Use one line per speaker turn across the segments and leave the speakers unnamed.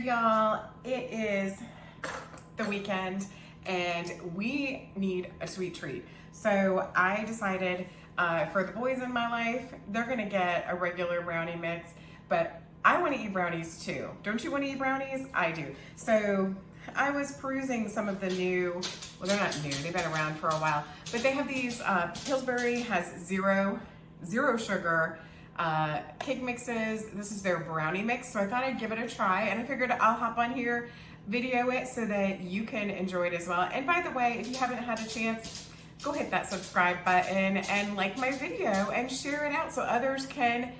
y'all, it is the weekend and we need a sweet treat. So I decided for the boys in my life, they're gonna get a regular brownie mix, but I wanna eat brownies too. Don't you wanna eat brownies? I do. So I was perusing some of the new, well, they're not new, they've been around for a while, but they have these, Pillsbury has zero sugar cake mixes. This is their brownie mix, so I thought I'd give it a try, and I figured I'll hop on here, video it so that you can enjoy it as well. And by the way, if you haven't had a chance, go hit that subscribe button and like my video and share it out so others can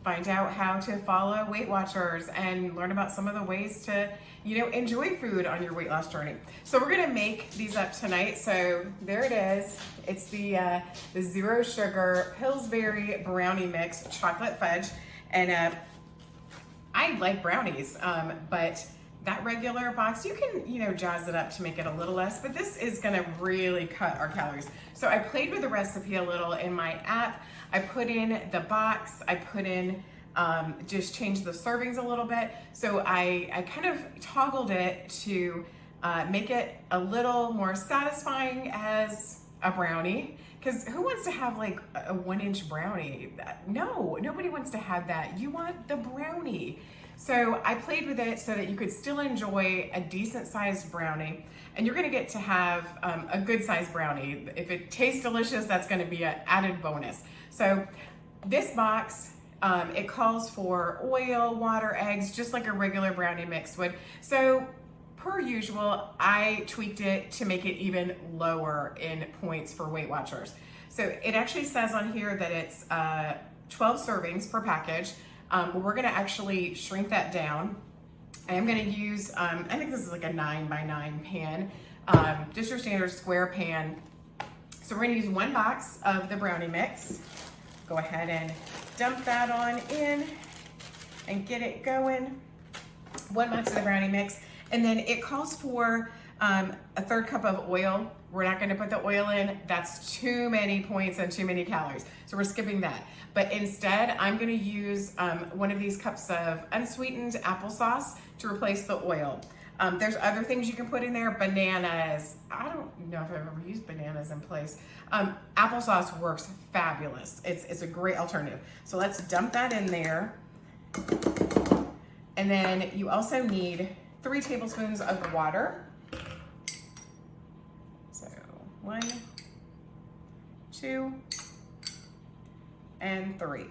find out how to follow Weight Watchers and learn about some of the ways to, you know, enjoy food on your weight loss journey. So we're gonna make these up tonight. So there it is. It's the zero sugar Pillsbury brownie mix, chocolate fudge. And I like brownies, but that regular box, you can, you know, jazz it up to make it a little less, but this is gonna really cut our calories. So I played with the recipe a little in my app. I put in the box, I put in, just changed the servings a little bit. So I kind of toggled it to make it a little more satisfying as a brownie. Because who wants to have like a 1-inch brownie? No, nobody wants to have that. You want the brownie. So I played with it so that you could still enjoy a decent sized brownie, and you're gonna get to have a good sized brownie. If it tastes delicious, that's gonna be an added bonus. So this box, it calls for oil, water, eggs, just like a regular brownie mix would. So per usual, I tweaked it to make it even lower in points for Weight Watchers. So it actually says on here that it's 12 servings per package. We're gonna actually shrink that down. I am gonna use, I think this is like a 9x9 pan, just your standard square pan. So we're gonna use 1 box of the brownie mix. Go ahead and dump that on in and get it going. 1 box of the brownie mix. And then it calls for a 1/3 cup of oil. We're not gonna put the oil in. That's too many points and too many calories. So we're skipping that. But instead, I'm gonna use 1 of these cups of unsweetened applesauce to replace the oil. There's other things you can put in there, bananas. I don't know if I've ever used bananas in place. Applesauce works fabulous. It's a great alternative. So let's dump that in there. And then you also need 3 tablespoons of water. So 1, 2, and 3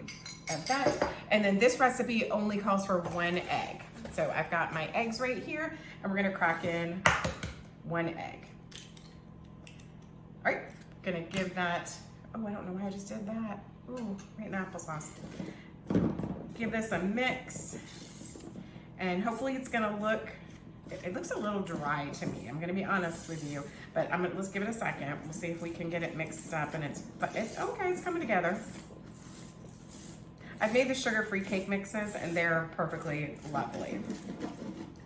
of that. And then this recipe only calls for 1 egg. So I've got my eggs right here, and we're gonna crack in 1 egg. All right, gonna give that, oh, I don't know why I just did that. Ooh, right in applesauce. Give this a mix, and hopefully it's gonna look, it looks a little dry to me. I'm gonna be honest with you, but let's give it a second. We'll see if we can get it mixed up, and it's okay, it's coming together. I've made the sugar-free cake mixes, and they're perfectly lovely.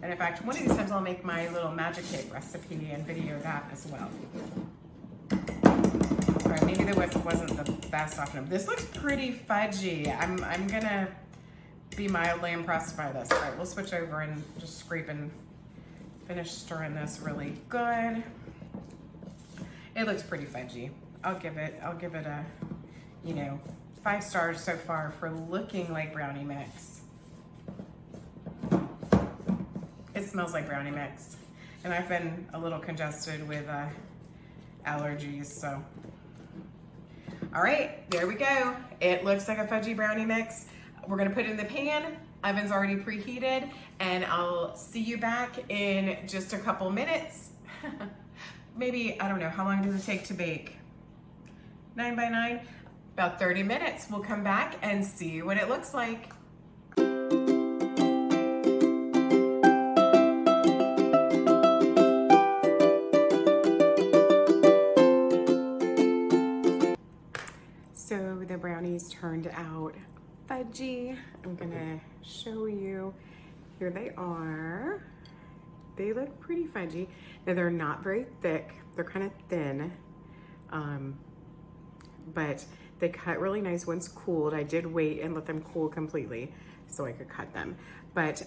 And in fact, one of these times I'll make my little magic cake recipe and video that as well. All right, maybe there wasn't the best option. This looks pretty fudgy. I'm gonna be mildly impressed by this. All right, we'll switch over and just scrape and finish stirring this really good. It looks pretty fudgy. I'll give it a, you know, 5 stars so far for looking like brownie mix. It smells like brownie mix. And I've been a little congested with allergies, so. All right, there we go. It looks like a fudgy brownie mix. We're gonna put it in the pan. Oven's already preheated, and I'll see you back in just a couple minutes. Maybe, I don't know, how long does it take to bake? 9x9? About 30 minutes. We'll come back and see what it looks like. So the brownies turned out fudgy. I'm gonna show you. Here they are. They look pretty fudgy. Now they're not very thick. They're kind of thin, but they cut really nice once cooled. I did wait and let them cool completely so I could cut them. But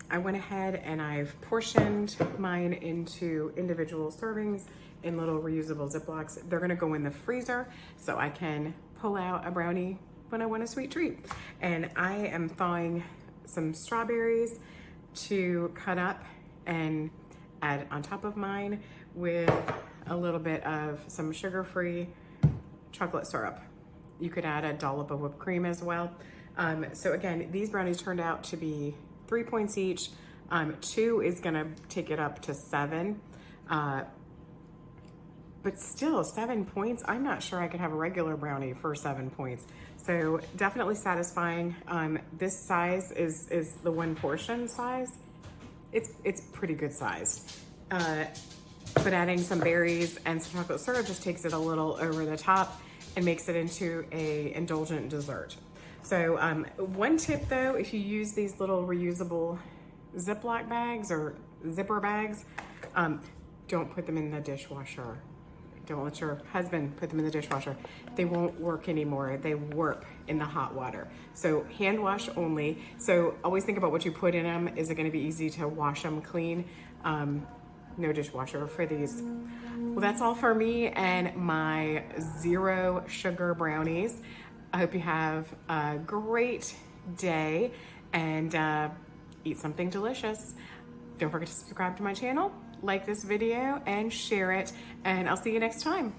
I went ahead and I've portioned mine into individual servings in little reusable Ziplocs. They're gonna go in the freezer so I can pull out a brownie when I want a sweet treat. And I am thawing some strawberries to cut up and add on top of mine with a little bit of some sugar-free chocolate syrup. You could add a dollop of whipped cream as well. So again, these brownies turned out to be 3 points each. 2 is gonna take it up to 7. But still 7 points, I'm not sure I could have a regular brownie for 7 points. So definitely satisfying. This size is the 1 portion size. It's pretty good sized. But adding some berries and some chocolate syrup just takes it a little over the top and makes it into a indulgent dessert. So 1 tip though, if you use these little reusable Ziploc bags or zipper bags, don't put them in the dishwasher. Don't let your husband put them in the dishwasher. They won't work anymore. They warp in the hot water. So hand wash only. So always think about what you put in them. Is it gonna be easy to wash them clean? No dishwasher for these. Well, that's all for me and my zero sugar brownies. I hope you have a great day and eat something delicious. Don't forget to subscribe to my channel, like this video, and share it. And I'll see you next time.